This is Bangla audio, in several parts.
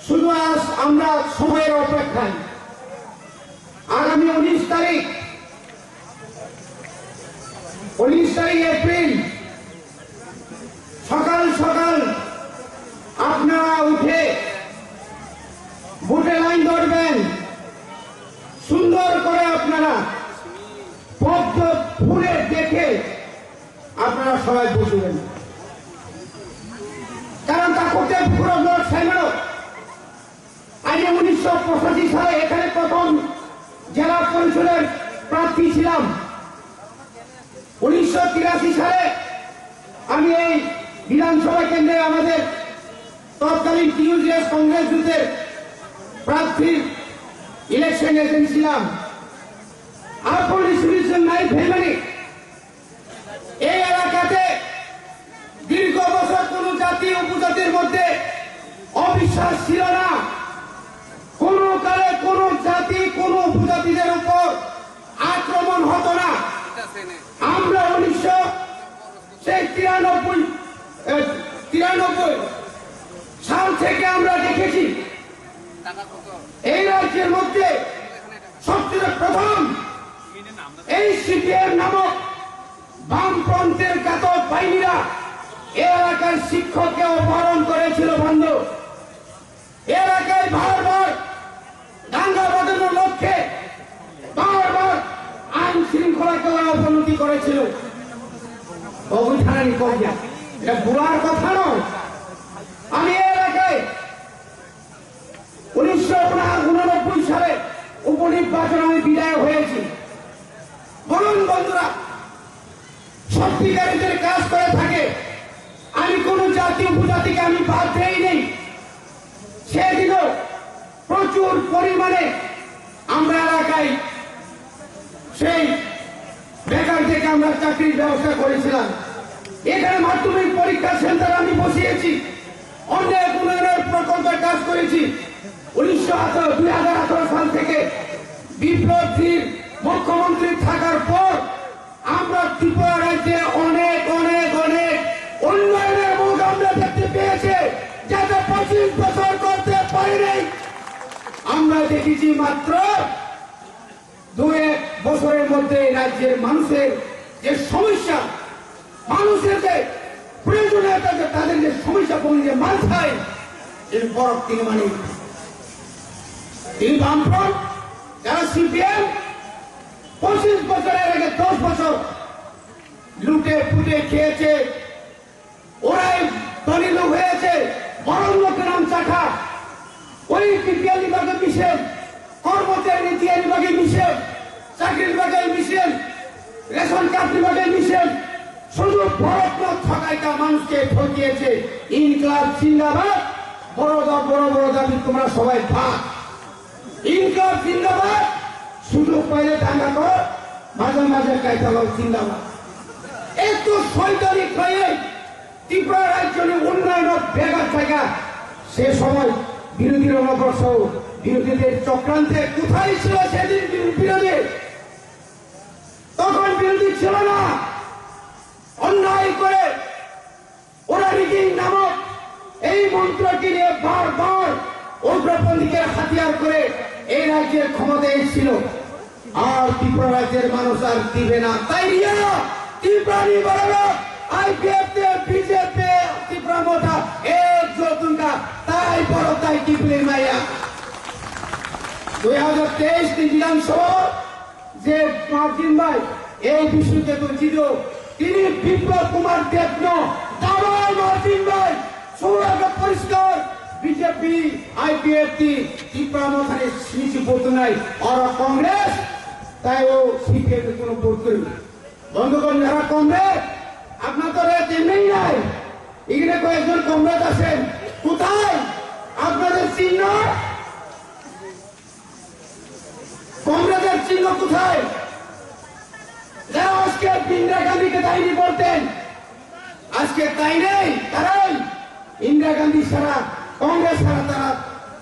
শুধু আজ আমরা সময়ের অপেক্ষায় আগামী 19 তারিখ এপ্রিল সকাল সকাল আপনারা উঠে ভোটে লাইন ধরবেন। সুন্দর করে আপনারা পদ্ম ফুলে দেখে আপনারা সবাই বসবেন, কারণ তা করতে পুরো ভোট সাইমেরও আজ 1985 সালে এখানে প্রথম জেলা পরিষদের প্রার্থী ছিলাম। 1983 সালে আমি এই বিধানসভা কেন্দ্রে আমাদের তৎকালীন টিউজিএস কংগ্রেস জোটের প্রার্থীর ইলেকশন এজেন্ট ছিলাম। আপন ইনস্টিটিউশন নাই ফ্যামিলি এই এলাকাতে দীর্ঘ বছর কোন জাতি উপজাতির মধ্যে অবিশ্বাস ছিল না। কোন কালে কোন জাতি কোন উপজাতিদের উপর আক্রমণ হতো না। আমরা 1993 সাল থেকে আমরা দেখেছি এই রাজ্যের মধ্যে সবচেয়ে প্রথম এই সিপিএম নামক বামপন্থের ঘাতক বাহিনীরা এলাকার শিক্ষককে অপহরণ করেছিল। বন্ধু, এলাকায় বারবার দাঙ্গা বাঁধানোর লক্ষ্যে বারবার আইন শৃঙ্খলাকে অবনতি করেছিল। অবৈধানিক কবজা, এটা বুড়ার কথা নয়। আমি এলাকায় 1989 সালে উপনির্বাচনে আমি বিদায় হয়েছি। বলুন বন্ধুরা, সত্যিকারীদের কাজ করে থাকে। আমি কোন জাতি উপজাতিকে আমি বাদ দেই নেই। সেদিনও প্রচুর পরিমাণে আমরা এলাকায় সেই বেকার থেকে আমরা চাকরির ব্যবস্থা করেছিলাম। এখানে মাধ্যমিক পরীক্ষা সেন্টার আমি বসিয়েছি, অনেক উন্নয়নের প্রকল্পের কাজ করেছি। 2018 সাল থেকে বিপ্লবীর মুখ্যমন্ত্রী থাকার পর আমরা ত্রিপুরা রাজ্যে অনেক অনেক অনেক উন্নয়নের মুখ আমরা দেখতে পেয়েছি, যাতে 25 বছর করতে পারিনি। আমরা দেখেছি মাত্র 2-1 বছরের মধ্যে রাজ্যের মানুষের যে সমস্যা, মানুষের যে প্রয়োজনীয়তা, তাদের যে সমস্যা পূরণ যে মাথায় এর বড় তিনি মানে তিনি বামফ্রন্ট যারা সিপিএম 25 বছরের আগে 10 বছর লুটে ফুটে খেয়েছে, ওরাই ধনী লোক হয়েছে, বড় লোকের নাম চাখা। ওই বিপিএল বিভাগে মিশেল, কর্মচারী নীতি বিভাগে মিশেল, চাকরি বিভাগে মিশেল, রেশন কার্ড বিভাগে মিশেল, শুধু বড় ঠকাইটা মানুষকে ঠকিয়েছে। ইনকলাব জিন্দাবাদ, বড় বড় দাবি তোমরা সবাই ভাগ। ইনকলাব জিন্দাবাদ, শুধু পয়লে দাঙ্গা কর, মাঝে মাঝে কাইতাল জিন্দাবাদ। একটু সৈতানিক হয়ে ত্রিপুরা রাজ্যের উন্নয়ন বেগার জায়গা। সে সময় বিরোধীর অনবরত বিরোধীদের চক্রান্তে কোথায় ছিল সেদিন বিরোধী? তখন বিরোধী ছিল না। অন্যায় করে ওরা রিগিং নামক এই মন্ত্রকে নিয়ে বারবার উগ্রপন্থীকে হাতিয়ার করে এই রাজ্যের ক্ষমতায় এসেছিল। আর ত্রিপুরা রাজ্যের মানুষ আর দিবে না। তাই ত্রিপুরা নিবারণ আইপিএফ বিজেপি ত্রিপুরা মোটা একজোট তাই বড় তাই টিপুলির মাইয়া 2023 বিধানসভা যে মার্জিন ভাই এই বিষয়কে তো ছিল, তিনি বিপ্লব কুমার দেবন দাবাই মার্জিন ভাই সৌরভ পরিষ্কার বিজেপি আইপিএফ ত্রিপুরা মোখানে নিচে পড়তো নাই। আর কংগ্রেস তাই ও সিপিএম কোনো ভোট করবে। বন্ধুগণ, যারা কংগ্রেস আপনার তো রেট এমনি নাই। এখানে কয়েকজন কংগ্রেস আছেন, কোথায় আপনাদের চিহ্ন? কংগ্রেসের চিহ্ন কোথায়? যারা আজকে ইন্দিরা গান্ধীকে দায়ী করতেন, আজকে তাই নেই। তারাই ইন্দিরা গান্ধী ছাড়া, কংগ্রেস ছাড়া তারা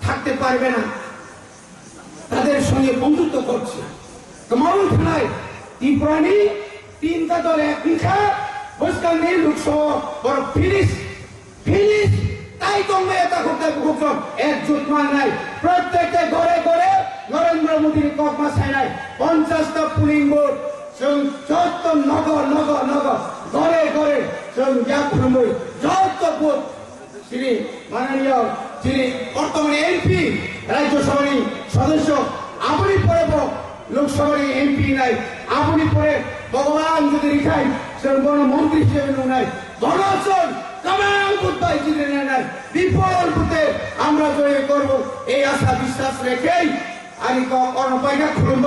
থাকতে পারবে না। তাদের সঙ্গে বন্ধুত্ব করছে। তোমারও থানায় ত্রিপুরানি 3টা দল এক নিশা বসকাল নেই লোকসভা বড় ফিনিশ তাই তোমরা এটা করতে ভুগছ একজুট মান নাই প্রত্যেকটা ঘরে ঘরে নরেন্দ্র মোদীর ককমা চাই নাই 50টা পুলিং বোর্ড যত নগর নগর নগর ঘরে ঘরে যত বুথ তিনি মাননীয় যিনি বর্তমানে এমপি রাজ্যসভার সদস্য আপনি পরে লোকসভার এমপি নাই আপনি পরে ভগবান যদি রেখাই সে কোনো মন্ত্রী হিসেবে নাই গণচল কামাল বুদ্ধাই জিতে নেয় বিপুল বুথে আমরা জয় করবো এই আশা বিশ্বাস রেখেই আমি অনপাইকা খুলুম